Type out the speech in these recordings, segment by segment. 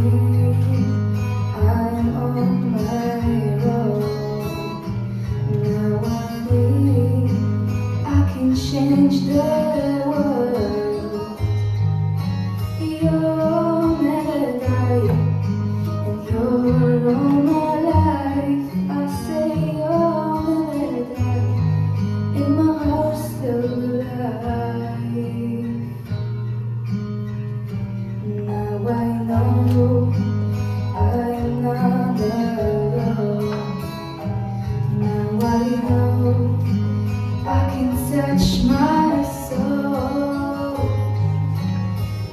I'm on my road. Now I think I can change the world. You'll never die, and you're all my life. I say you'll never die, and my heart's still alive. Now I know I'm not alone. Now I know I can touch my soul.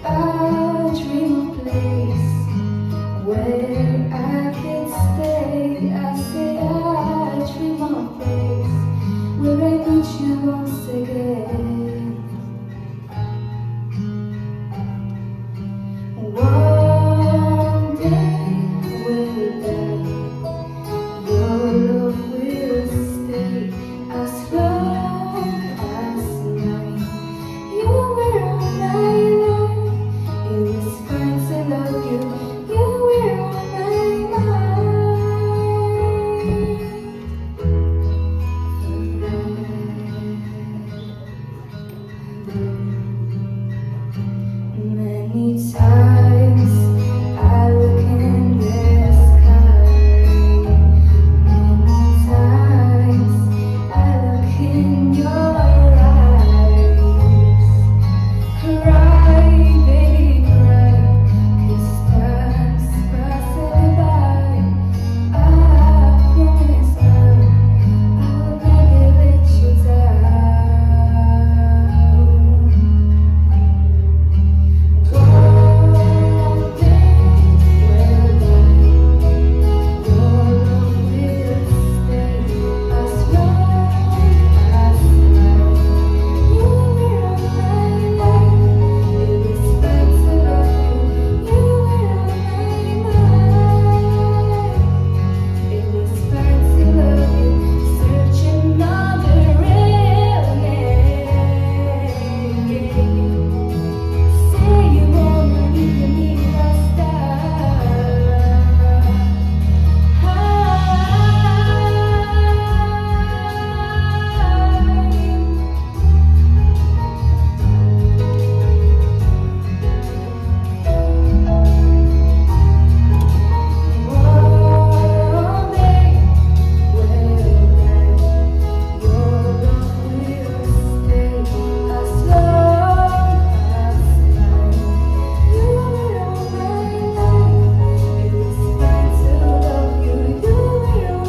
I dream of a place where I can stay. I say I dream of a place where I meet you once again. One day we'll die. Your love will stay as long as mine. You were on my life. It was fine to love you. You were on my mind. Many times I look in the sky. Many times I look in your eyes. Cry, baby, cry, 'cause time's passing by. I promise now I will never let you down. One day we'll die. Your love will stay as long as mine. You were on my life. It was fine to love you. You were on my mind. It was fine to love you. Searching on the real name. Say you wanna leave me last One day we'll die. Your love will stay as long as mine. You were on my life. It was fine to love you. You were on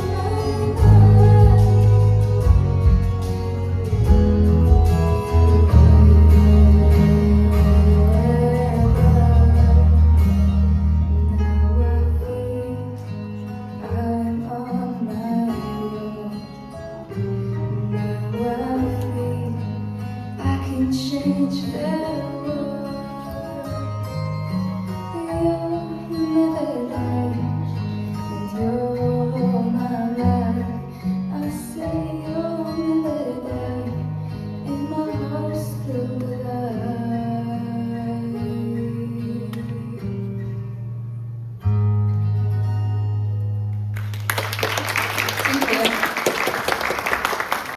Now I feel I'm on my own. Now I feel I can change the